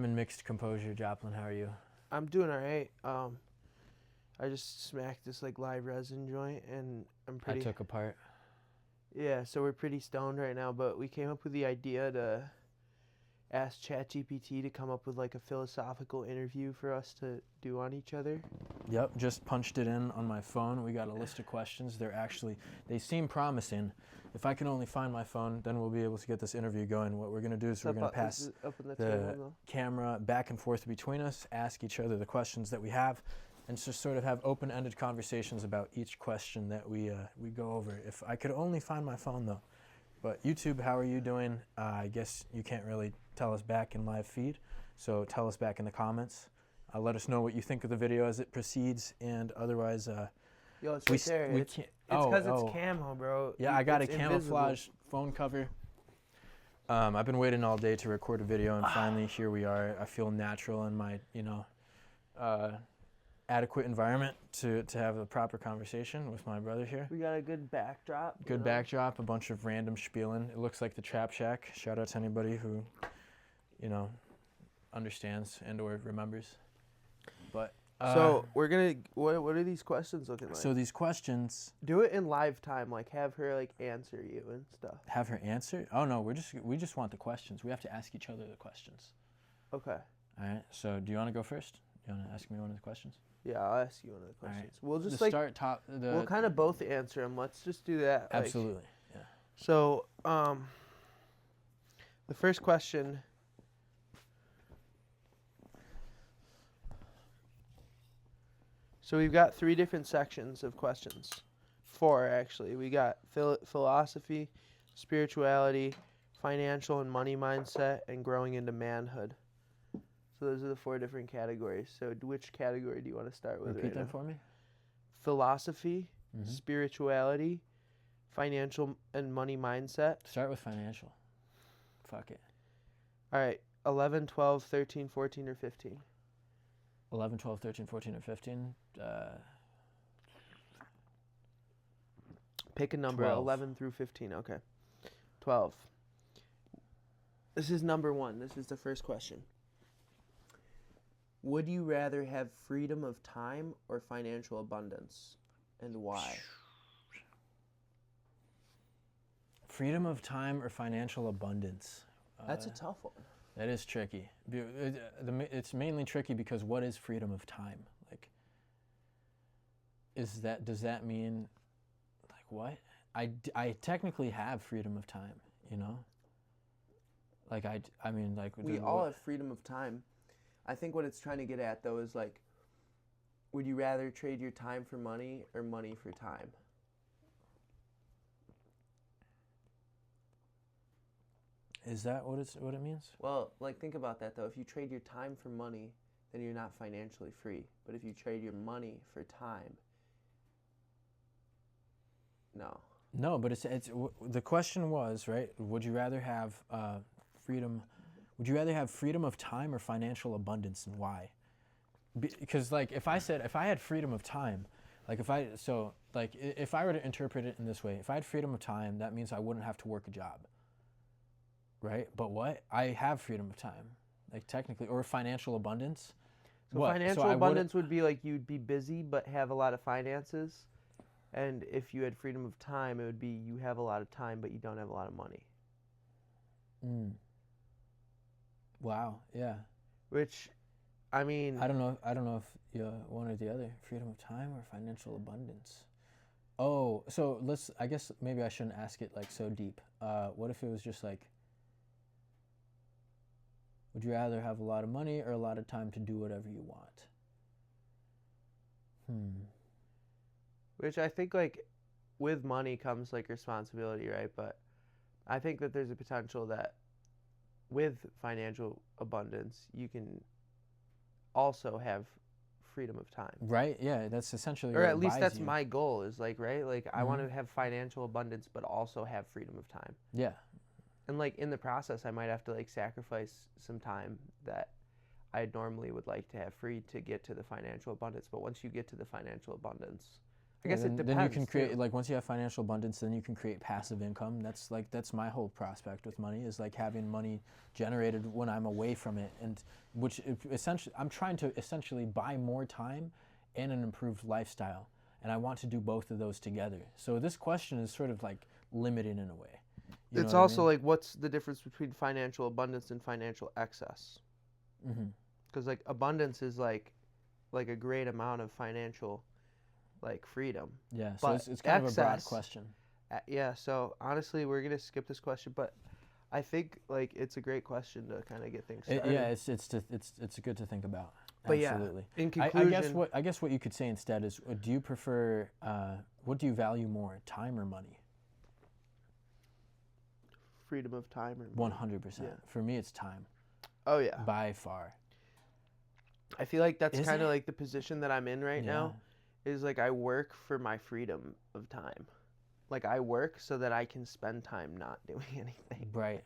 I'm in mixed composure. Joplin, how are you? I'm doing all right. I just smacked this like live resin joint, and I'm I pretty. took apart. Yeah, so we're pretty stoned right now, but we came up with the idea to ask ChatGPT to come up with like a philosophical interview for us to do on each other. Yep, just punched it in on my phone. We got a list of questions. They seem promising. If I can only find my phone, then we'll be able to get this interview going. What we're going to do is we're going to pass up in the the table though. camera back and forth between us, ask each other the questions that we have, and just sort of have open-ended conversations about each question that we go over. If I could only find my phone, though. But YouTube, how are you doing? I guess you can't really tell us back in live feed, so tell us back in the comments. Let us know what you think of the video as it proceeds, and otherwise, Yo, it's right there. we It's can't. because it's camo, bro. Yeah, I got a It's camouflage phone cover. I've been waiting all day to record a video, and finally here we are. I feel natural in my, adequate environment to have a proper conversation with my brother here. We got a good backdrop. Good backdrop, a bunch of random spieling. It looks like the Trap Shack. Shout out to anybody who, understands and or remembers. But So we're gonna. What are these questions looking like? so these questions, Do it in live time, like have her like answer you and stuff. have her answer. Oh no, we just want the questions. We have to ask each other the questions. Okay. All right. So do you want to go first? You want to ask me one of the questions? Yeah, I'll ask you one of the All right. questions. We'll just The like start top. The we'll kind of both answer them. Let's just do that. like- absolutely. Yeah. So, the first question. So we've got 3 different sections of questions. 4 actually. We got philosophy, spirituality, financial and money mindset, and growing into manhood. So those are the 4 different categories. So which category do you want to start with? Repeat them for me. Philosophy, Mhm. spirituality, financial and money mindset. Start with financial. Fuck it. All right, 11, 12, 13, 14, or 15? 11, 12, 13, 14, or 15. Pick a number, 12. 11 through 15. Okay. 12. This is number 1. This is the first question. Would you rather have freedom of time or financial abundance, and why? Freedom of time or financial abundance. That's a tough one. That is tricky. It's mainly tricky because what is freedom of time? Like, does that mean, like, what? I technically have freedom of time, Like, I mean, like... We all have freedom of time. I think what it's trying to get at, though, is, like, would you rather trade your time for money or money for time? Is that what it means? Well, like, think about that, though. If you trade your time for money, then you're not financially free. But if you trade your money for time, no. No, but the question was, right, would you rather have freedom... Would you rather have freedom of time or financial abundance, and why? Because, like, if I had freedom of time, like, if I were to interpret it in this way, if I had freedom of time, that means I wouldn't have to work a job, right? But what? I have freedom of time, like, technically, or financial abundance. So financial abundance would be like you'd be busy but have a lot of finances, and if you had freedom of time, it would be you have a lot of time but you don't have a lot of money. Wow. Yeah. Which, I mean, I don't know if you one or the other, freedom of time or financial abundance. Oh, so I guess maybe I shouldn't ask it like so deep. What if it was just like, would you rather have a lot of money or a lot of time to do whatever you want? Which I think, like, with money comes like responsibility, right? But I think that there's a potential that with financial abundance, you can also have freedom of time. Right? Yeah, that's essentially. Or at least that's my goal, is like, right? Like, I want to have financial abundance, but also have freedom of time. Yeah. And, like, in the process, I might have to, like, sacrifice some time that I normally would like to have free to get to the financial abundance. But once you get to the financial abundance, I guess it depends. Then you can create too. like once you have financial abundance, then you can create passive income. That's my whole prospect with money is like having money generated when I'm away from it, and essentially I'm trying to essentially buy more time and an improved lifestyle, and I want to do both of those together. So this question is sort of like limited in a way. You It's know what I also mean? like, what's the difference between financial abundance and financial excess? Mm-hmm. Because like abundance is like a great amount of financial like freedom. Yeah, so But it's kind of a broad excess, question. Yeah. So honestly, we're gonna skip this question, but I think like it's a great question to kind of get things started. Yeah, it's good to think about. But yeah, Absolutely. in I conclusion, guess what you could say instead is, do you prefer what do you value more, time or money? freedom of time or 100%. Yeah. For me, it's time Oh yeah. by far. I feel like that's Is kind it? of like the position that I'm in right Yeah. now. Is like I work for my freedom of time. Like I work so that I can spend time not doing anything, Right.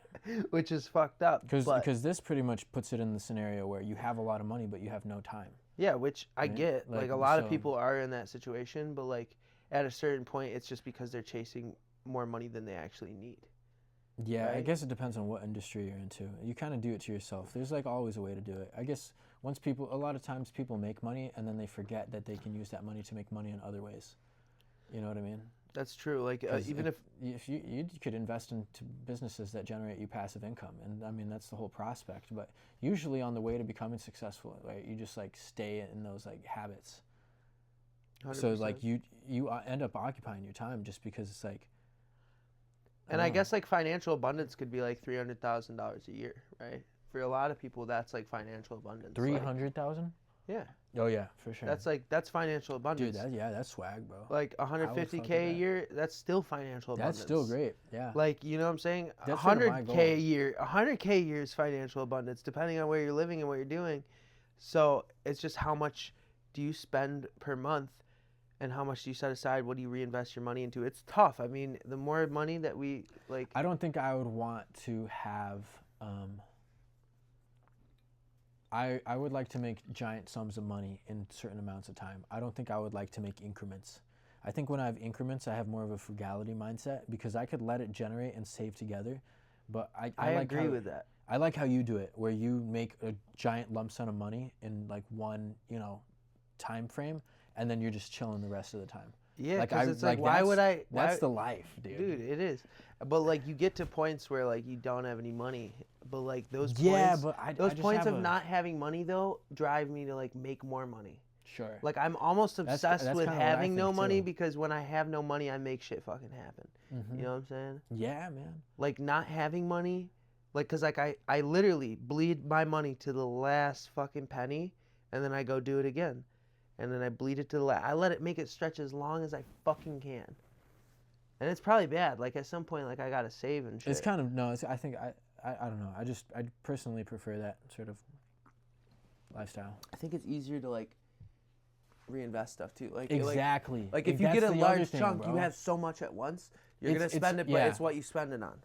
which is fucked up. But Because this pretty much puts it in the scenario where you have a lot of money but you have no time. yeah, which I Right? get. Like Like, a lot of so- people are in that situation, but like at a certain point, it's just because they're chasing more money than they actually need. Yeah, I Right? guess it depends on what industry you're into. You kind of do it to yourself. There's like always a way to do it. I guess a lot of times people make money and then they forget that they can use that money to make money in other ways. You know what I mean? That's true. Like 'Cause even if if you could invest into businesses that generate you passive income, and I mean that's the whole prospect. But usually on the way to becoming successful, right, you just like stay in those like habits. 100%. So like you end up occupying your time just because it's like. And I guess like financial abundance could be like $300,000 a year, right? For a lot of people, that's like financial abundance. 300,000. Yeah, Oh yeah, for sure. that's financial abundance. Dude, that's swag, bro. Like fuck 150K with a that. year, that's still financial abundance. That's still great. Yeah. Like, you know what I'm saying? That's sort of my 100K goal. a year, 100K a year is financial abundance, depending on where you're living and what you're doing. So it's just how much do you spend per month, and how much do you set aside? What do you reinvest your money into? It's tough. I mean, the more money that we like, I don't think I would want to have. I would like to make giant sums of money in certain amounts of time. I don't think I would like to make increments. I think when I have increments, I have more of a frugality mindset because I could let it generate and save together. But I like agree with that. I like how you do it, where you make a giant lump sum of money in like one, time frame, and then you're just chilling the rest of the time. Yeah, Like, because I- it's like, like, why would I? Why, That's the life, dude. dude, it is. But like, you get to points where like you don't have any money, but like those Yeah, points, but I those just points have of a- not having money though drive me to like make more money. Sure. Like I'm almost obsessed that's with kinda what I having no think, money too. because when I have no money, I make shit fucking happen. Mhm. You know what I'm saying? Yeah, man. Like not having money, like cause like I literally bleed my money to the last fucking penny, and then I go do it again, and then I bleed it to the last. I let it make it stretch as long as I fucking can. And it's probably bad. Like at some point, like I gotta save and shit. It's kind of no. I think I don't know. I personally prefer that sort of lifestyle. I think it's easier to like reinvest stuff too. Like Exactly. Like if you That's get a the other large thing, chunk, bro. you have so much at once. You're It's- gonna spend it, but yeah. it's what you spend it on.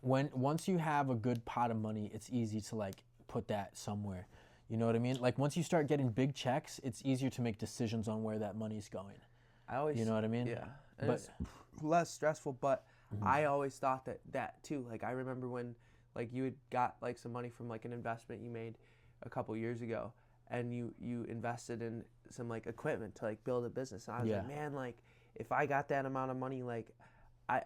Once you have a good pot of money, it's easy to like put that somewhere. You know what I mean? Like once you start getting big checks, it's easier to make decisions on where that money's going. I always, You know what I mean? yeah, and But- it's less stressful. But Mhm. I always thought that too. Like I remember when like you had got like some money from like an investment you made a couple years ago, and you invested in some like equipment to like build a business. And I was Yeah. like, man, like if I got that amount of money, like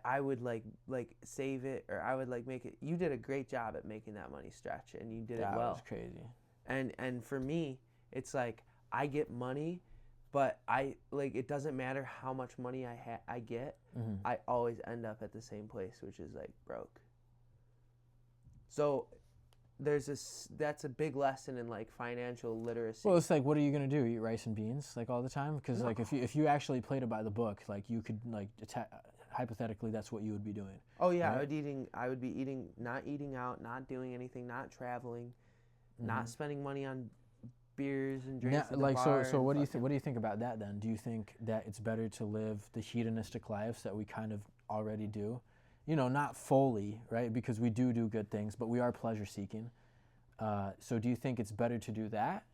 I would like save it, or I would like make it. You did a great job at making that money stretch, and you did That it well. was crazy. And for me, it's like I get money, but I like it doesn't matter how much money I get. Mhm. I always end up at the same place, which is like broke. So that's a big lesson in like financial literacy. Well, it's like, what are you gonna do? Eat rice and beans like all the time? Because No. like if you actually played it by the book, like you could like hypothetically, that's what you would be doing. Oh yeah, right? I would be eating, not eating out, not doing anything, not traveling, not spending money on beers and drinks. Now, at the like bar so and what do you fucking- what do you think about that then? Do you think that it's better to live the hedonistic lives that we kind of already do? You know, not fully, right? Because we do good things, but we are pleasure seeking. So do you think it's better to do that?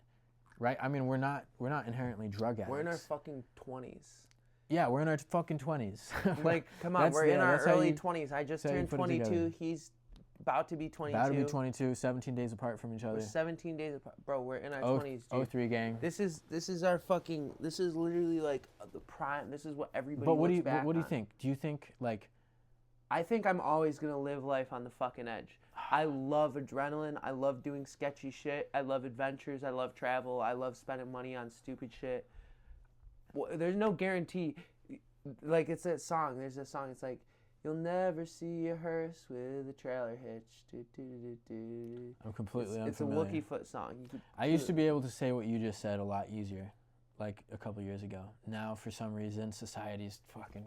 Right? I mean, we're not inherently drug addicts. We're in our fucking 20s. Yeah, we're in our fucking 20s. Like, come on, That's- we're yeah, in our that's how early you- 20s. I just that's how you turned put it 22. together. He's about to be 22. About to be 22, 17 days apart from each We're other. 17 days apart. Bro, we're in our Oh, 20s, dude. 03 gang. This is our fucking, this is literally like the prime. This is what everybody But what do looks you back what do you on. think? Do you think like I think I'm always going to live life on the fucking edge. I love adrenaline. I love doing sketchy shit. I love adventures. I love travel. I love spending money on stupid shit. There's no guarantee. Like, it's a song. There's a song. It's like, you'll never see a hearse with a trailer hitch. Do, do, do, do. I'm completely It's a unfamiliar? Wookiee Foot song. You could I used to be able to say what you just said a lot easier, like a couple years ago. Now, for some reason, society's fucking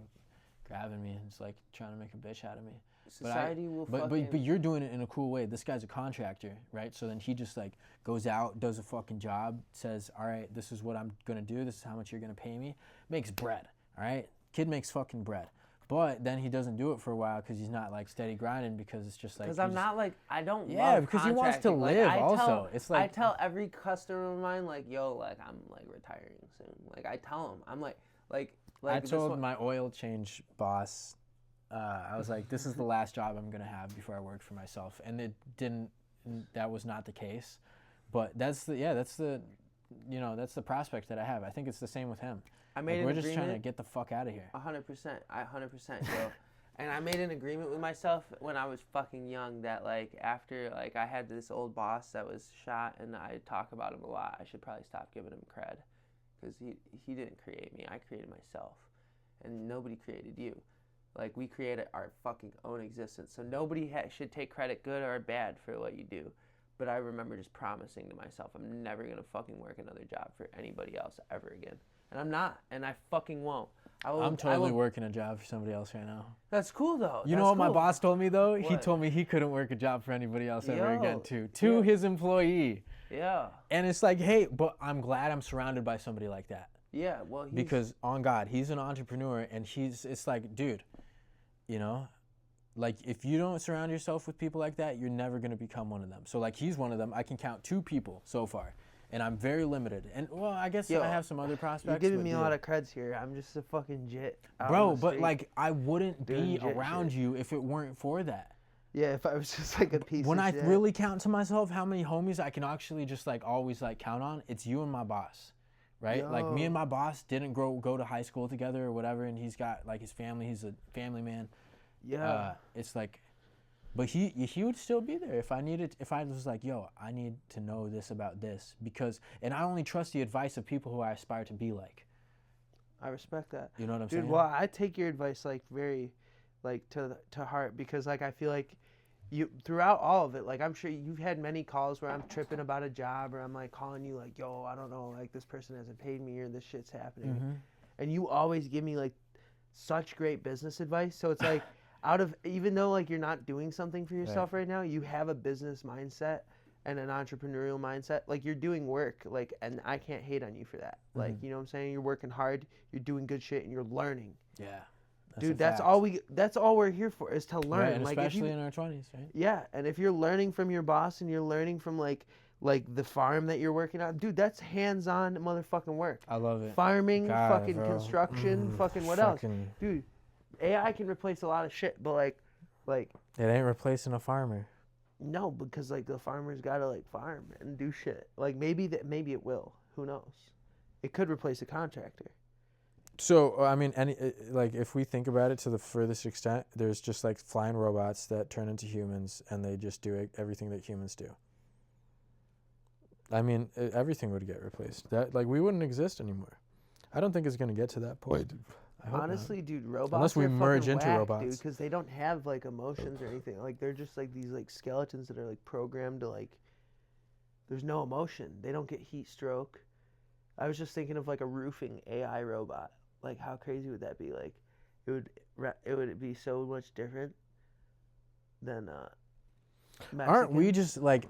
grabbing me and it's like trying to make a bitch out of me. Society will But fucking... but you're doing it in a cool way. This guy's a contractor, right? So then he just like goes out, does a fucking job, says, all right, this is what I'm gonna do. This is how much you're gonna pay me. Makes bread, all right? Kid makes fucking bread. But then he doesn't do it for a while because he's not like steady grinding because it's just like. Because you I'm just- not like, I don't Yeah, love because he wants to contracting. Like, live I also. tell- It's I like tell every customer of mine, like, yo, like, I'm like retiring soon. Like, I tell them, I'm like I this told one- my oil change boss, I was like, this is the last job I'm gonna have before I work for myself, and it didn't. That was not the case, but that's the that's the prospect that I have. I think it's the same with him. I made Like, an we're just trying to agreement. get the fuck out of here. 100%. 100%, yo. And I made an agreement with myself when I was fucking young that, like, after, like, I had this old boss that was shot and I talk about him a lot. I should probably stop giving him cred because he didn't create me. I created myself. And nobody created you. Like, we created our fucking own existence. So nobody should take credit, good or bad, for what you do. But I remember just promising to myself I'm never going to fucking work another job for anybody else ever again. And I'm not. And I fucking won't. I'm totally working a job for somebody else right now. That's cool, though. You know what my boss told me though? He What? told me he couldn't work a job for anybody else ever again Yo, to yeah. his employee. Yeah. And it's like, hey, but I'm glad I'm surrounded by somebody like that. Yeah, well, he's... Because on God, he's an entrepreneur, and it's like, dude, like if you don't surround yourself with people like that, you're never gonna become one of them. So like he's one of them. I can count 2 people so far, and I'm very limited. And well, I guess Yo, I have some other prospects. You're giving but me a yeah. lot of creds here. I'm just a fucking jit. out Bro, on the but street. like I wouldn't doing be jet around shit. you if it weren't for that. Yeah, if I was just like a piece When of I shit. really count to myself how many homies I can actually just like always like count on, it's you and my boss, right? Like me and Yo. my boss didn't go to high school together or whatever, and he's got like his family. He's a family man. Yeah. It's like, but he would still be there if I needed. If I was like, yo, I need to know this about this because, and I only trust the advice of people who I aspire to be like. I respect that. You know what I'm Dude, saying? well, I take your advice like very like to heart because like I feel like you throughout all of it, like I'm sure you've had many calls where I'm tripping about a job or I'm like calling you like, yo, I don't know, like this person hasn't paid me or this shit's happening. Mhm. And you always give me like such great business advice. So it's like out of even though like you're not doing something for yourself right now, you have a business mindset and an entrepreneurial mindset. Like you're doing work, like, and I can't hate on you for that. Like, you know what I'm saying? You're working hard, you're doing good shit, and you're learning. Yeah. Dude, that's all we're here for is to learn. Right, and like especially if you, in our 20s, right? yeah, and if you're learning from your boss and you're learning from like the farm that you're working on, dude, that's hands-on motherfucking work. I love it. Farming, God, fucking bro. construction, fucking what else? Dude, AI can replace a lot of shit, but like It ain't replacing a farmer. no, because like the farmer's gotta like farm and do shit. Like maybe it will. Who knows? It could replace a contractor. So I mean, like if we think about it to the furthest extent, there's just like flying robots that turn into humans, and they just do everything that humans do. I mean, everything would get replaced. That like we wouldn't exist anymore. I don't think it's gonna get to that point. I hope not. Honestly, dude, robots Unless we are merge fucking into whack, robots. dude, because they don't have like emotions or anything. Like they're just like these like skeletons that are like programmed to like. There's no emotion. They don't get heat stroke. I was just thinking of like a roofing AI robot. Like how crazy would that be? Like, it would be so much different than Aren't we Mexicans. just I'm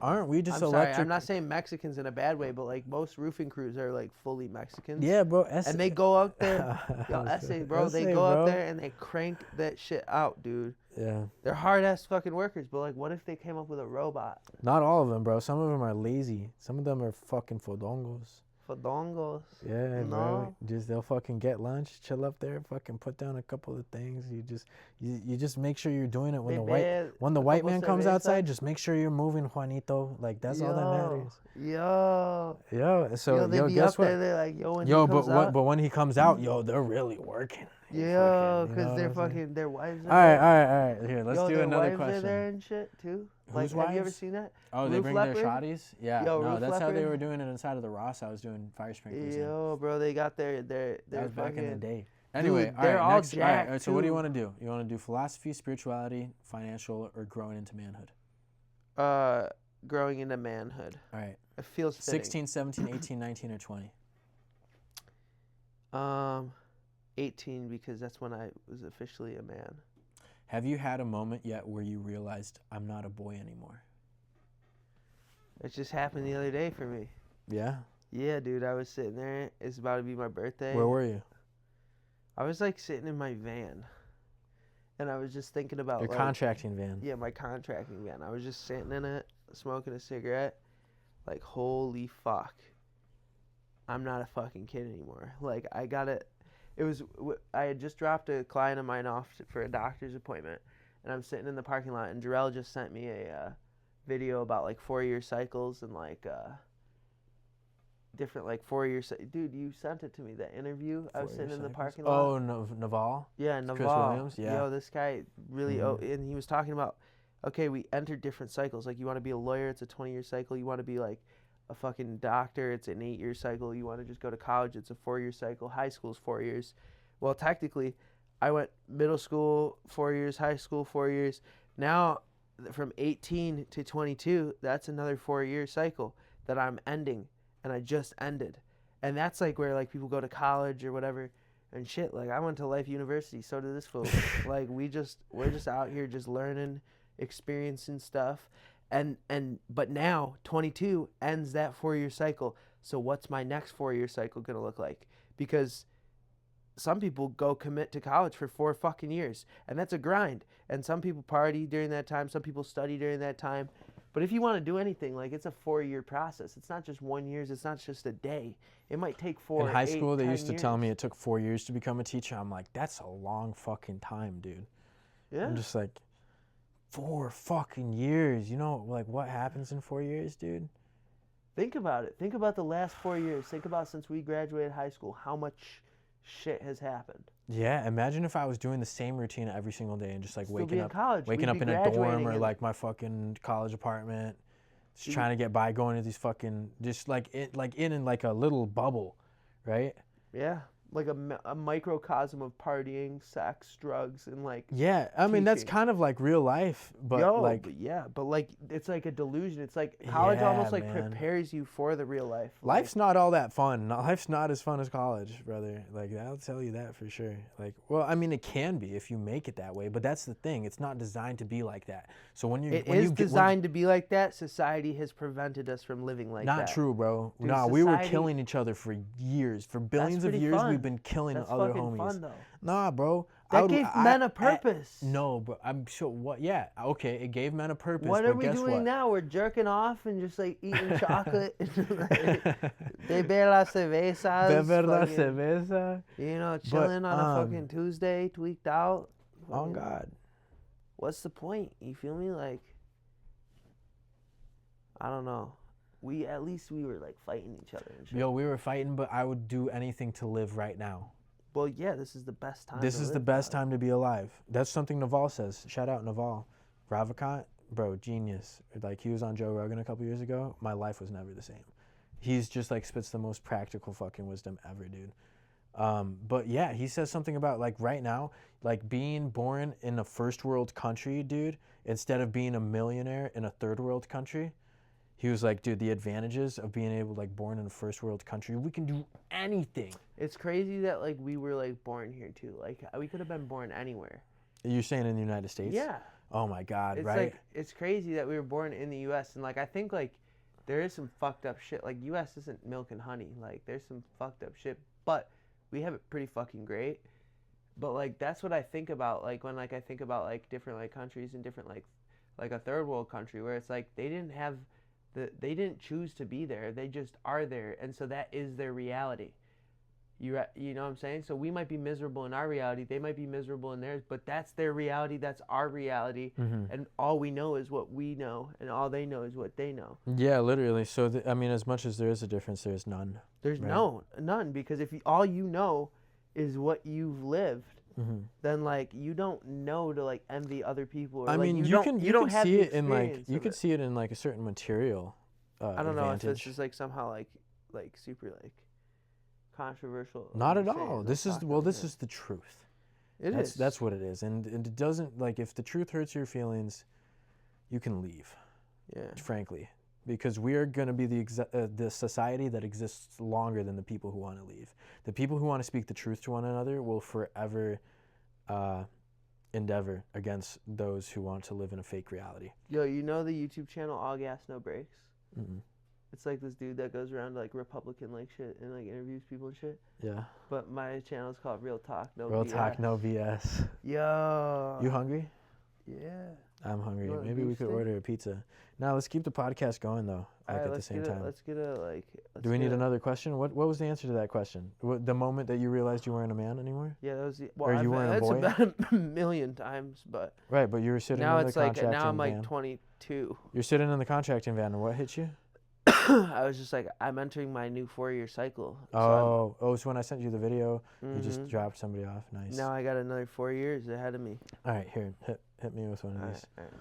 sorry, electric? I'm not saying Mexicans in a bad way, but like most roofing crews are like fully Mexicans. Yeah, bro. And they go out there, yo, essay, bro. They go out there and they crank that shit out, dude. Yeah. They're hard ass fucking workers, but like, what if they came up with a robot? Not all of them, bro. Some of them are lazy. Some of them are fucking fodongos. Fodongos. Yeah, bro. No. Just they'll fucking get lunch, chill up there, fucking put down a couple of things. You just make sure you're doing it when the white man comes outside. Just make sure you're moving, Juanito. Like that's all that matters. Yo. So They be guess up what? there, they're like, yo, when Yo, he comes out. but when he comes out, yo, they're really working. Yo, Fucking, you know because what they're I'm saying? fucking, their wives are All right, there. all right. Here, let's Yo, do their another wives are question. there and shit, too. Whose Like, have you ever wives? seen that? Oh, they Roof bring Leopard? their shotties? Yeah, Yo, no, Roof that's how they Leopard? were doing it inside of the Ross. I was doing fire sprinklers. in. Yo, bro, they got their That was back in the day. Dude, Anyway, all they're right, all next. All right, jacked, so what do you too. want to do? You want to do philosophy, spirituality, financial, or growing into manhood? growing into manhood. All right. It feels fitting. 16, 17, 18, 19, or 20? 18 because that's when I was officially a man. Have you had a moment yet where you realized I'm not a boy anymore? It just happened the other day for me. Yeah? Yeah, dude, I was sitting there. It's about to be my birthday. Where were you? I was like sitting in my van, and I was just thinking about Your like, contracting van. Yeah, my contracting van. I was just sitting in it, smoking a cigarette. Like, holy fuck. I'm not a fucking kid anymore. Like, I got it. I had just dropped a client of mine off for a doctor's appointment, and I'm sitting in the parking lot, and Jarrell just sent me a video about like 4-year cycles and like different like 4-year. Dude, you sent it to me. That interview. I was sitting in the parking lot. Oh, Naval? Yeah, It's Naval. Chris Williams? Yeah. Yo, this guy really. And he was talking about, okay, we enter different cycles. Like, you want to be a lawyer, it's a 20-year cycle. You want to be like a fucking doctor, it's an 8-year cycle. You want to just go to college, it's a 4-year cycle. High school's 4 years. Well, technically, I went middle school 4 years, high school 4 years. Now, from 18 to 22, that's another 4-year cycle that I'm ending, and I just ended. And that's like where like people go to college or whatever and shit. Like, I went to Life University, so did this fool. Like, we're just out here just learning, experiencing stuff. But now 22 ends that 4-year cycle. So what's my next 4-year cycle gonna look like? Because some people go commit to college for 4 fucking years, and that's a grind. And some people party during that time. Some people study during that time. But if you want to do anything, like, it's a 4-year process. It's not just 1 year. It's not just a day. It might take 4. In high school, 8, they 10 used to years. tell me it took 4 years to become a teacher. I'm like, that's a long fucking time, dude. Yeah. I'm just like, 4 fucking years. You know, like, what happens in 4 years, dude? Think about it. Think about the last 4 years. Think about since we graduated high school, how much shit has happened. Yeah, imagine if I was doing the same routine every single day and just like Still be waking in up college. waking We'd up be in a dorm graduating or in- like my fucking college apartment, just You- trying to get by, going to these fucking just like in like a little bubble, right? Yeah, like a microcosm of partying, sex, drugs, and like. Yeah, I mean that's Teaching. kind of like real life, but like but like it's like a delusion. It's like college almost Yeah, like man. prepares you for the real life. life's not all that fun. Life's not as fun as college, brother. Like I'll tell you that for sure. Like, well, I mean it can be if you make it that way, but that's the thing. It's not designed to be like that. So when you It when is you get, when- designed to be like that. Society has prevented us from living like that. Not true, bro. Dude, Nah, we were society- killing each other for years. For billions of pretty years, fun. we've been killing That's other fucking homies. fun though. Nah, bro. That gave men a purpose. No, but I'm sure. What? Yeah. Okay, it gave men a purpose. What but are we guess doing what? now? We're jerking off and just like eating chocolate. Beber las cervezas. Beber la fucking, cerveza. You know, chilling on a um, fucking Tuesday, tweaked out. Oh Fucking- God. What's the point? You feel me? Like, I don't know. At least we were like fighting each other and shit. Yo, we were fighting, but I would do anything to live right now. Well, yeah, this is the best time. This to is the live, best dog. time to be alive. That's something Naval says. Shout out Naval. Ravikant, bro, genius. Like he was on Joe Rogan a couple years ago. My life was never the same. He's just like spits the most practical fucking wisdom ever, dude. But yeah, he says something about like right now, like being born in a first world country, dude, instead of being a millionaire in a third world country. He was like, dude, the advantages of being able like born in a first world country, we can do anything. It's crazy that like we were like born here too. Like we could have been born anywhere. You're saying in the United States? Yeah. Oh my God, It's right? like it's crazy that we were born in the U.S. and like I think like there is some fucked up shit. Like U.S. isn't milk and honey. Like there's some fucked up shit, but we have it pretty fucking great. But like that's what I think about. Like when like I think about like different like countries and different like a third world country where it's like they didn't have They didn't choose to be there. They just are there, and so that is their reality. You know what I'm saying? So we might be miserable in our reality. They might be miserable in theirs, but that's their reality. That's our reality, and all we know is what we know, and all they know is what they know. Yeah, literally. So I mean, as much as there is a difference, there is none. There's Right. none, because if all you know is what you've lived, then like you don't know to like envy other people. Or, I like, mean, you can have see the it in like experience you of could it. see it in like a certain material. I don't know if advantage. this is like somehow like super like controversial. Not what at I'm saying, all. like, This is talking well, like this that. is the truth. It is. That's what it is, and it doesn't like if the truth hurts your feelings, you can leave. Yeah. Frankly, because we are going to be the society that exists longer than the people who want to leave. The people who want to speak the truth to one another will forever endeavor against those who want to live in a fake reality. Yo, you know the YouTube channel All Gas No Brakes? Mm-mm. It's like this dude that goes around like Republican like shit and like interviews people and shit. Yeah. But my channel is called Real Talk No Real BS. talk, no BS. Yo. You hungry? Yeah. I'm hungry. You want a Maybe we beef could steak? order a pizza. Now let's keep the podcast going though, like Alright, at the let's same get time. let's get a like. Do we let's need get a- another question? What was the answer to that question? The moment that you realized you weren't a man anymore? Yeah, that was the. Or you weren't a that's boy? about a million times, but Right, but you were sitting now in the it's like contracting now I'm like van. 22. You're sitting in the contracting van, and what hit you? I was just like, I'm entering my new 4-year cycle. So when I sent you the video, I'm, you just dropped somebody off. Nice. Now I got another 4 years ahead of me. All right, here, hit me with one of these. Alright.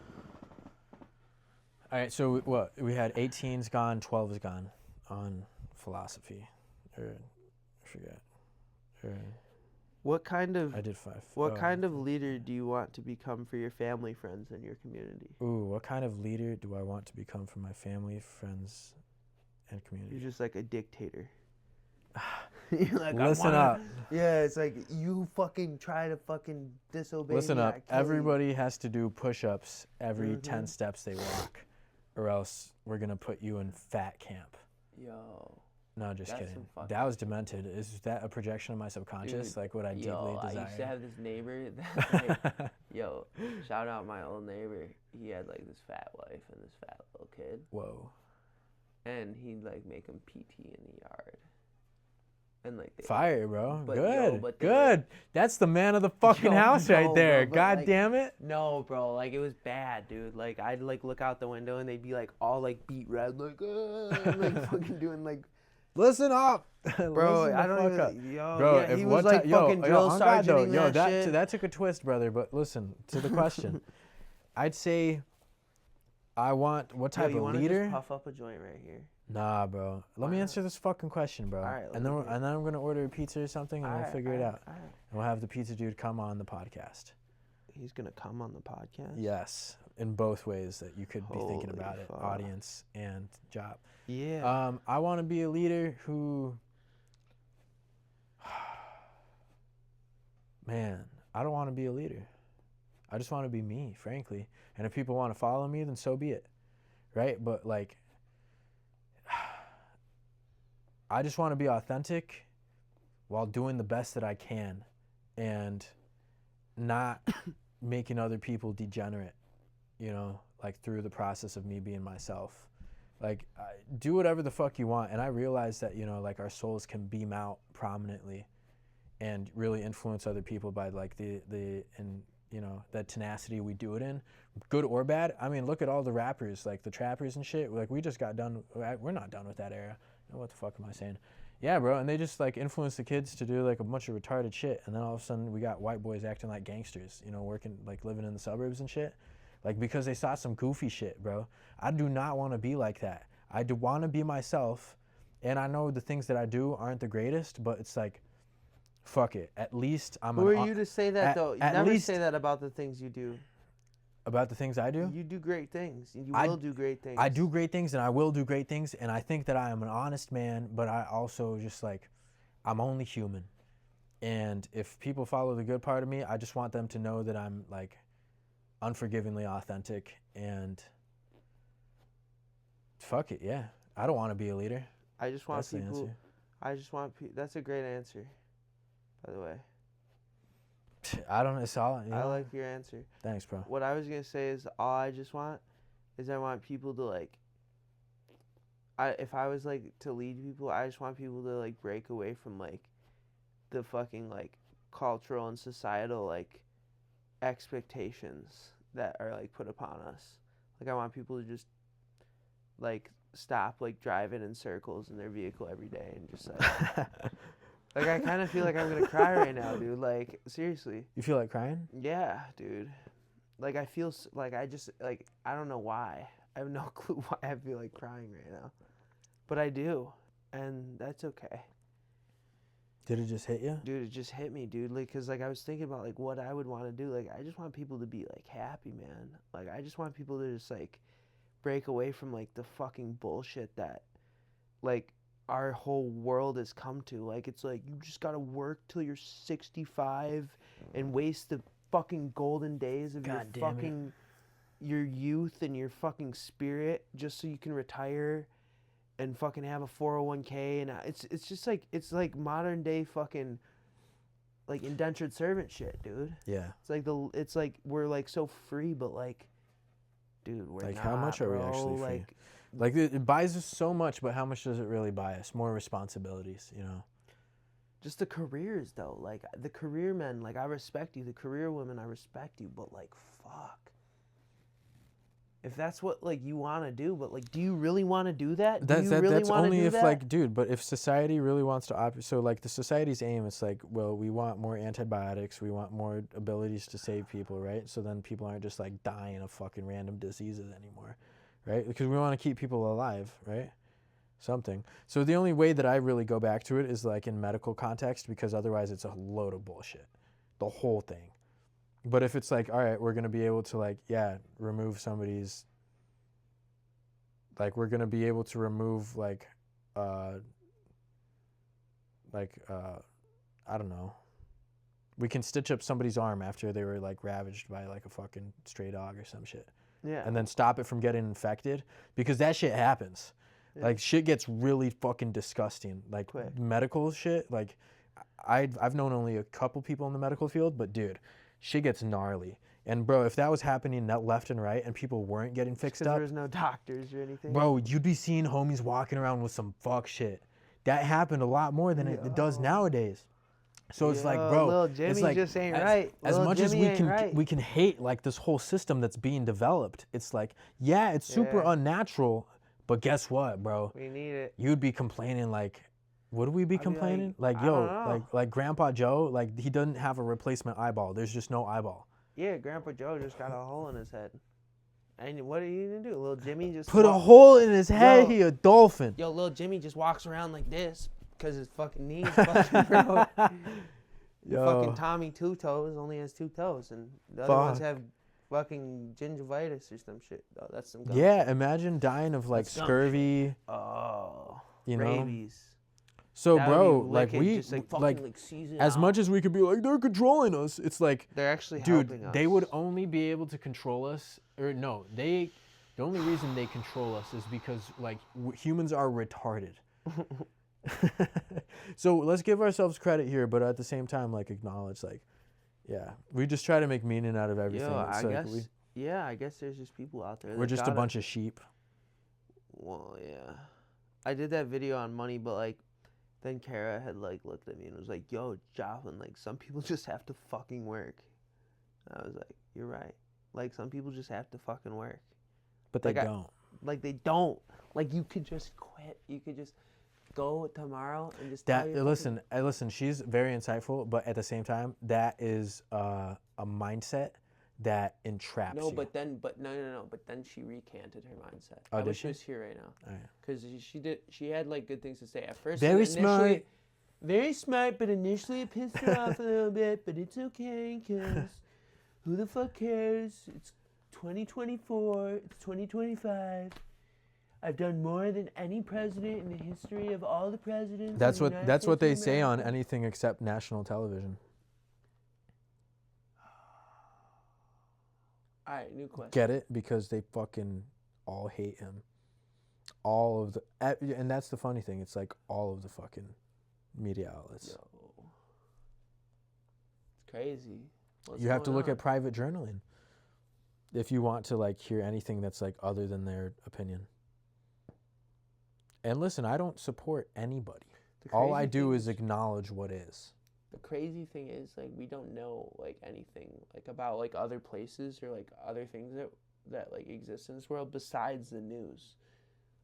All right, so we had 18's gone, 12 is gone on philosophy, or I forget. Or What kind of I did 5. What kind of leader do you want to become for your family, friends, and your community? Ooh, what kind of leader do I want to become for my family, friends, and community? You're just like a dictator. You're like, Listen up. Yeah, it's like you fucking try to fucking disobey Listen me, up. I kill you. Everybody has to do push-ups every 10 Mhm. steps they walk, or else we're gonna put you in fat camp. Yo. No, just That's kidding. some fucking- That was demented. Is that a projection of my subconscious? Dude, Like what I deeply Yo, I desire? used to have this neighbor that like, yo, shout out my old neighbor. He had like this fat wife and this fat little kid. Whoa. And he'd like make him PT in the yard. And like they Fire, bro. But Good. yo, but they Good. That's the man of the fucking Yo, house no, right there. bro, but, God like- damn it. No, bro, like it was bad, dude. Like I'd like look out the window and they'd be like all like beat red, like like fucking doing like, Listen up. bro. Listen I the don't fuck up. even, yo, Bro, yeah, if he one was like ti- fucking drill on God, though, sergeanting that shit. that took a twist, brother. But listen to the question. I'd say I want what Yo, type you of wanna leader? just puff up a joint right here? Nah, bro. Let me Why answer this fucking question, bro. Alright, let and me then hear it. I'm gonna order a pizza or something, and we'll Alright, figure it alright, out. alright. And we'll have the pizza dude come on the podcast. He's gonna come on the podcast. Yes, in both ways that you could be thinking Holy about it, fuck. audience and job. Yeah. I want to be a leader who, man, I don't want to be a leader. I just want to be me, frankly. And if people want to follow me, then so be it, right? But like, I just want to be authentic while doing the best that I can, and not making other people degenerate, you know, like through the process of me being myself. Like, do whatever the fuck you want. And I realize that, you know, like our souls can beam out prominently and really influence other people by like and you know, that tenacity we do it in, good or bad. I mean, look at all the rappers, like the trappers and shit. Like we just got done. We're not done with that era. What the fuck am I saying? Yeah, bro. And they just like influence the kids to do like a bunch of retarded shit. And then all of a sudden we got white boys acting like gangsters, you know, working, like living in the suburbs and shit. Like because they saw some goofy shit, bro. I do not want to be like that. I do want to be myself. And I know the things that I do aren't the greatest, but it's like, fuck it. At least I'm Who are you to say that though? You at never least- say that about the things you do. about the things I do. You do great things. You I- will do great things. I do great things and I will do great things. And I think that I am an honest man, but I also just like, I'm only human. And if people follow the good part of me, I just want them to know that I'm like unforgivingly authentic and fuck it. Yeah. I don't want to be a leader. I just want That's the people. answer. I just want people. That's a great answer, by the way. I don't know. It's all, you I know? like your answer. Thanks, bro. What I was gonna say is all I just want is I want people to like if I was like to lead people, I just want people to like break away from like the fucking like cultural and societal like expectations that are like put upon us. Like I want people to just like stop like driving in circles in their vehicle every day and just like I kind of feel like I'm gonna cry right now, dude. Like seriously. You feel like crying? Yeah, dude. Like I feel like I just like I don't know why. I have no clue why I feel like crying right now, but I do, and that's okay. Did it just hit you? Dude, it just hit me, dude. Like, cause like I was thinking about like what I would want to do. Like, I just want people to be like happy, man. Like, I just want people to just like break away from like the fucking bullshit that like our whole world has come to. Like, it's like you just gotta work till you're 65 and waste the fucking golden days of God damn your it. fucking your youth and your fucking spirit just so you can retire and fucking have a 401k. And it's just like it's like modern day fucking like indentured servant shit, dude. Yeah. It's like we're like so free, but like, dude, we're Like, not, how much are we bro. actually free? Like, Like it buys us so much, but how much does it really buy us? More responsibilities, you know. just the careers though, like the career men, like I respect you. The career women, I respect you, but like, fuck. If that's what like you want to do, but like, do you really want to do that? Do you really That's want to only do if that? like, dude. But if society really wants to so like the society's aim, it's like, well, we want more antibiotics, we want more abilities to save people, right? So then people aren't just like dying of fucking random diseases anymore, right? Because we want to keep people alive, right? Something. So the only way that I really go back to it is like in medical context, because otherwise it's a load of bullshit, the whole thing. But if it's like, all right, we're gonna be able to like, yeah, remove somebody's. Like we're gonna be able to remove I don't know. We can stitch up somebody's arm after they were like ravaged by like a fucking stray dog or some shit, Yeah. and then stop it from getting infected, because that shit happens. Yeah. Like shit gets really fucking disgusting. Like Quick. medical shit. Like I've known only a couple people in the medical field, but dude, shit gets gnarly. And bro, if that was happening left and right and people weren't getting fixed Because up, there was no doctors or anything. bro, you'd be seeing homies walking around with some fuck shit. That happened a lot more than it does Yo. nowadays. So it's like, Yo, bro, Lil it's Jimmy like just ain't as, right. as Lil much as Jimmy we ain't can right. we can hate like this whole system that's being developed. It's like, yeah, it's super Yeah. unnatural, but guess what, bro? We need it. You'd be complaining like, would we be I'd be like, complaining? Like, I yo, don't know. like Grandpa Joe, like he doesn't have a replacement eyeball. There's just no eyeball. Yeah, Grandpa Joe just got a hole in his head. And what are you gonna do? Little Jimmy just Put a hole in his head. Yo. He a dolphin. Yo, little Jimmy just walks around like this because his fucking knees fucking broke. Yo. Fucking Tommy Two Toes only has 2 toes, and the other ones Fuck. have fucking gingivitis or some shit. Oh, that's some gum Yeah, shit. imagine dying of like That's dumb scurvy, Oh, you know. rabies. So That would bro, be like wicked, we just, like, like fucking, seize it as out. much as we could be like they're controlling us, it's like, They're actually dude, helping us. they would only be able to control us, or no, the only reason they control us is because like humans are retarded. So let's give ourselves credit here, but at the same time, like acknowledge, like, yeah, we just try to make meaning out of everything. Yo, It's I like guess. Yeah, I guess there's just people out there. we're that just a gotta- bunch of sheep. Well, yeah. I did that video on money, but like, then Kara had like looked at me and was like, "Yo, Joplin, like some people just have to fucking work." And I was like, "You're right. Like some people just have to fucking work. But they Like, don't. Like they don't. Like you could just quit. You could just go tomorrow and just tell That your fucking- listen. She's very insightful, but at the same time, that is a mindset that entraps No, you. but then she recanted her mindset. Oh, I did wish she? she was here right now. All right. Because she had like good things to say at first. Very initially- smart. Very smart, but initially it pissed her off a little bit. But it's okay, cause who the fuck cares? It's 2024. It's 2025. I've done more than any president in the history of all the presidents. That's in the what United that's what States they of say on America. anything except national television. All right, new question. Get it? Because they fucking all hate him. All of the and that's the funny thing. It's like all of the fucking media outlets. Yo. It's crazy. What's You have to going look on? at private journaling if you want to like hear anything that's like other than their opinion. And listen, I don't support anybody. The All I crazy do thing is acknowledge what is. The crazy thing is, like, we don't know, like, anything, like, about, like, other places or, like, other things that like, exist in this world besides the news.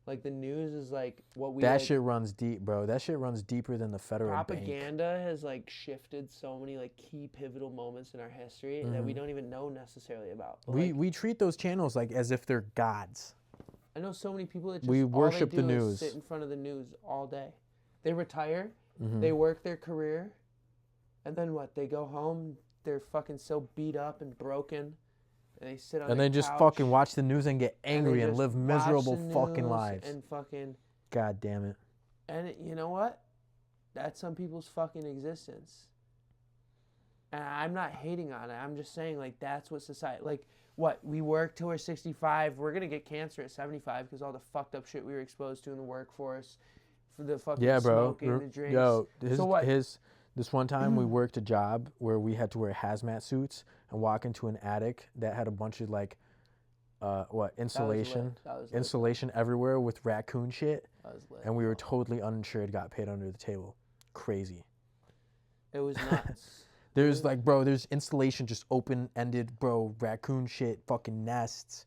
Like, the news is, like, what we, That like, shit runs deep, bro. That shit runs deeper than the federal bank. propaganda has, like, shifted so many, like, key pivotal moments in our history that we don't even know necessarily about. But, We treat those channels like as if they're gods. I know so many people that just We all worship they the do is news. sit in front of the news all day. They retire, Mhm. they work their career, and then what? They go home, they're fucking so beat up and broken, and they sit on And their they just couch, fucking watch the news and get and they angry and just live watch miserable the fucking news lives. and fucking God damn it. and you know what? That's some people's fucking existence. And I'm not hating on it. I'm just saying, like, that's what society, like, what, we work till we're 65. We're going to get cancer at 75 because all the fucked up shit we were exposed to in the workforce, for the fucking Yeah, bro. smoking, the drinks. Yo, So what? this one time we worked a job where we had to wear hazmat suits and walk into an attic that had a bunch of like insulation. That was lit. Insulation everywhere with raccoon shit. That was lit. And we were totally uninsured, got paid under the table. Crazy. It was nuts. There's like, bro, there's installation just open-ended, bro, raccoon shit, fucking nests.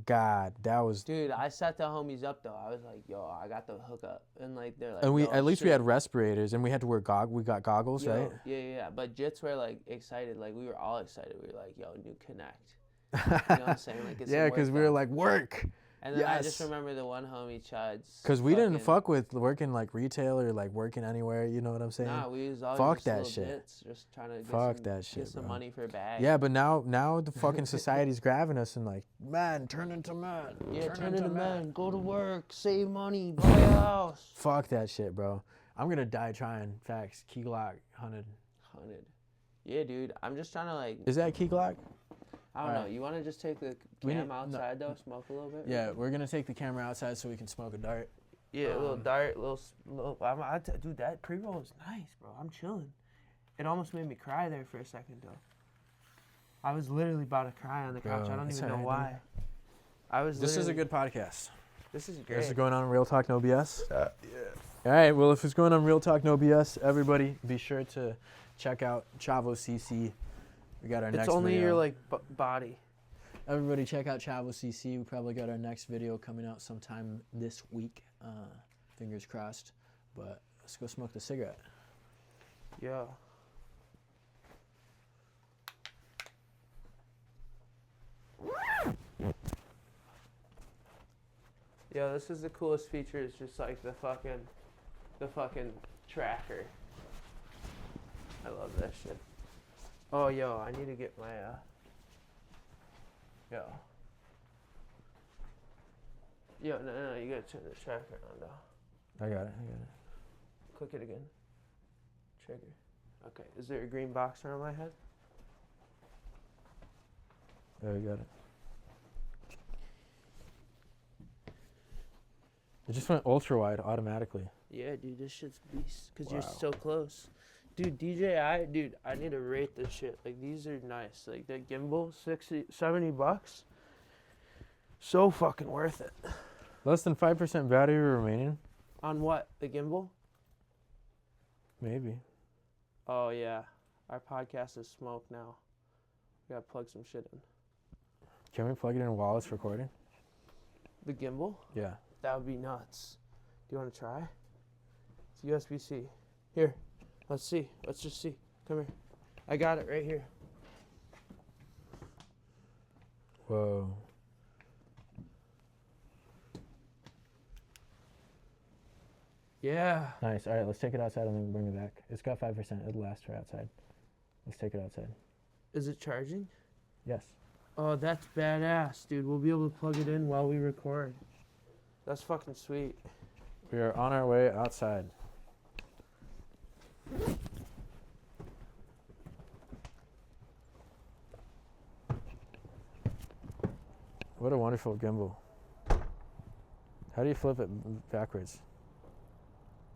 God, that was. Dude, I set the homies up though. I was like, yo, I got the hookup. And like, they're like, And we yo, at least we shit. had respirators and we had to wear we got goggles, Yo, right? Yeah. But Jits were like excited. Like, we were all excited. We were like, yo, new connect. You know what I'm saying? Like, it's Yeah, because we were like, work. and then I just yes. remember the one homie, Chuds. Because we didn't fucking- fuck with working like retail or like working anywhere, you know what I'm saying? Nah, we was always Fuck just that little shit. Jits, just trying to get Fuck some, that shit, get some bro. money for a bag. Yeah, but now the fucking society's grabbing us and like, man, turn into man. Yeah, turn into man. Go to work, save money, buy a house. Fuck that shit, bro. I'm gonna die trying. Facts. Key Glock 100. 100. Yeah, dude. I'm just trying to like. Is that Key Glock? I don't know. Alright. You want to just take the We cam need- no. outside though, smoke a little bit? Yeah, we're gonna take the camera outside so we can smoke a dart. Yeah, a little dart, little. Dude, that pre-roll is nice, bro. I'm chilling. It almost made me cry there for a second though. I was literally about to cry on the couch. Bro, I don't it's even know alright, why. I was. This is a literally- good podcast. This is great. This is going on Real Talk No BS. Yeah. All right. Well, if it's going on Real Talk No BS, everybody be sure to check out Chavo CC. We got our next It's only video. your like body. Everybody check out Chavo CC. We probably got our next video coming out sometime this week. Fingers crossed. But let's go smoke the cigarette. Yeah. Yo, this is the coolest feature. It's just like the fucking tracker. I love that shit. Oh, yo, I need to get my Yo. Yo, no, you gotta turn the tracker on though. I got it. Click it again. Trigger. Okay. Is there a green box around my head? There we got it. It just went ultra wide automatically. Yeah, dude, this shit's beast. Cause you're Wow. so close. Dude, dude, I need to rate this shit. Like, these are nice. Like, that gimbal, $70. So fucking worth it. Less than 5% battery remaining. On what? The gimbal? Maybe. Oh, yeah. Our podcast is smoke now. We gotta plug some shit in. Can we plug it in while it's recording? The gimbal? Yeah. That would be nuts. Do you want to try? It's USB-C. Here, let's see. Let's just see. Come here. I got it right here. Whoa. Yeah. Nice. All right, let's take it outside and then bring it back. It's got 5%. It'll last for outside. Let's take it outside. Is it charging? Yes. Oh, that's badass, dude. We'll be able to plug it in while we record. That's fucking sweet. We are on our way outside. What a wonderful gimbal. How do you flip it backwards?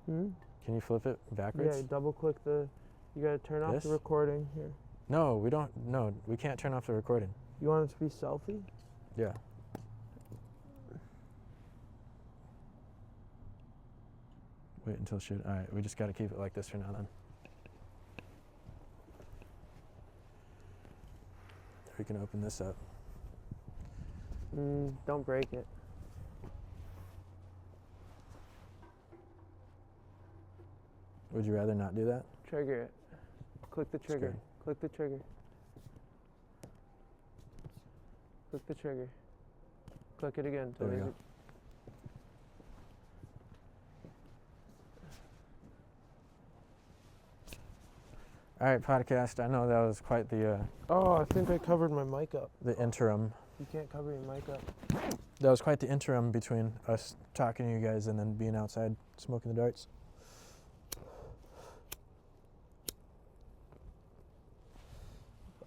Can you flip it backwards? Yeah, double click the. You gotta turn off This? the recording here. No, we don't. No, we can't turn off the recording. You want it to be selfie? Yeah. Wait until shoot. All right, we just got to keep it like this for now then. We can open this up. Don't break it. Would you rather not do that? Trigger it. Click the trigger. good. Click the trigger. Click the trigger. Click it again. There we go. All right, podcast. I know that was quite Oh, I think I covered my mic up. the interim. You can't cover your mic up. That was quite the interim between us talking to you guys and then being outside smoking the darts.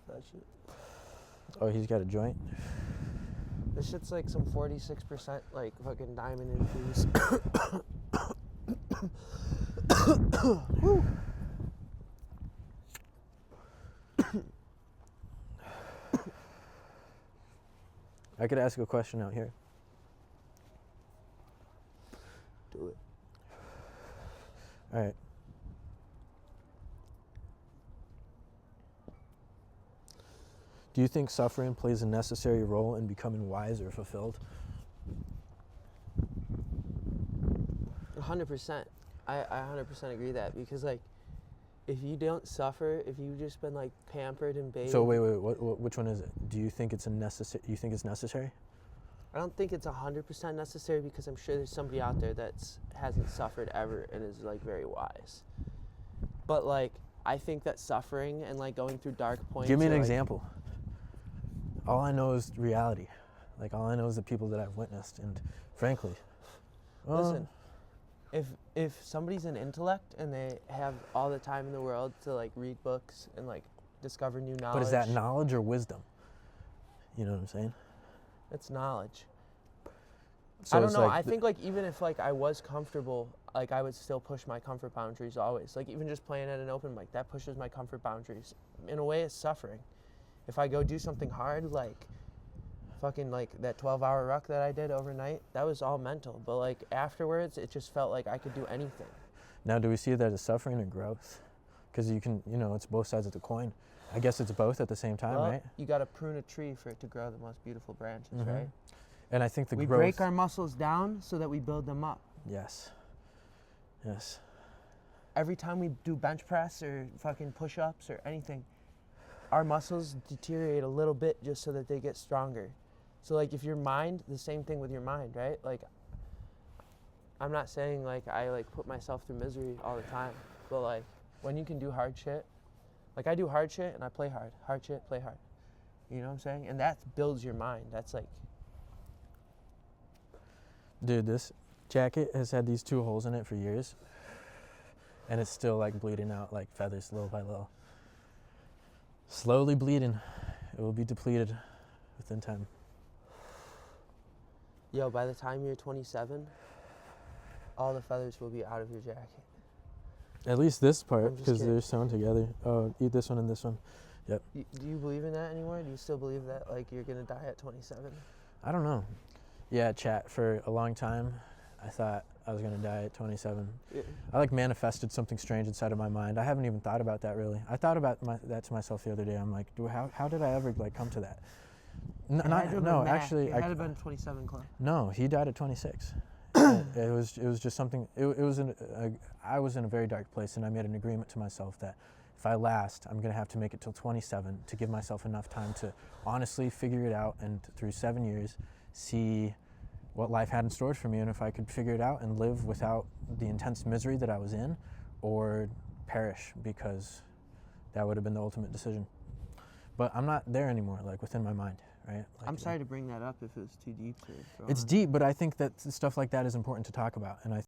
That shit. Oh, he's got a joint. This shit's like some 46% like fucking diamond infused. Woo. I could ask a question out here. Do it. All right. Do you think suffering plays a necessary role in becoming wise or fulfilled? 100%. I 100% agree that because like if you don't suffer, if you've just been like pampered and bathed. So wait, which one is it? Do you think it's a you think it's necessary? I don't think it's 100% necessary because I'm sure there's somebody out there that's hasn't suffered ever and is like very wise. But like I think that suffering and like going through dark points. Give me an are, like, example. All I know is reality. Like all I know is the people that I've witnessed, and frankly, Listen, if somebody's an intellect and they have all the time in the world to like read books and like discover new knowledge. but is that knowledge or wisdom? You know what I'm saying? It's knowledge. So I don't it's know. like I think like even if like I was comfortable, like I would still push my comfort boundaries always. Like even just playing at an open mic, that pushes my comfort boundaries. In a way, it's suffering. If I go do something hard, like fucking like that 12-hour ruck that I did overnight, that was all mental. But like afterwards, it just felt like I could do anything. Now, do we see that as suffering or growth? Because you can, it's both sides of the coin. I guess it's both at the same time, Well, right? you got to prune a tree for it to grow the most beautiful branches, Mhm. right? And I think the We growth. break our muscles down so that we build them up. Yes. Yes. Every time we do bench press or fucking push-ups or anything, our muscles deteriorate a little bit just so that they get stronger. So like if your mind, the same thing with your mind, right? Like I'm not saying like I like put myself through misery all the time, but like when you can do hard shit, like I do hard shit and I play hard. Hard shit, play hard. You know what I'm saying? And that builds your mind. That's like, Dude, this jacket has had these 2 holes in it for years. And it's still like bleeding out like feathers little by little. Slowly bleeding. It will be depleted within time. yo, by the time you're 27, all the feathers will be out of your jacket. At least this part, I'm just because kidding. they're sewn together. Oh, eat this one and this one. Do you believe in that anymore? Do you still believe that like you're gonna die at 27? I don't know. Yeah, chat, for a long time, I thought I was going to die at 27. Yeah. I like manifested something strange inside of my mind. I haven't even thought about that really. I thought about that to myself the other day. I'm like, how did I ever like come to that? No, actually, it had to been 27, Clay. no, he died at 26. It was just something. I was in a very dark place, and I made an agreement to myself that if I last, I'm gonna have to make it till 27 to give myself enough time to honestly figure it out, and through 7 years, see what life had in store for me, and if I could figure it out and live without the intense misery that I was in, or perish, because that would have been the ultimate decision. But I'm not there anymore, like within my mind, right? Like, I'm sorry to bring that up if it was too deep to throw It's on. deep, but I think that stuff like that is important to talk about, and I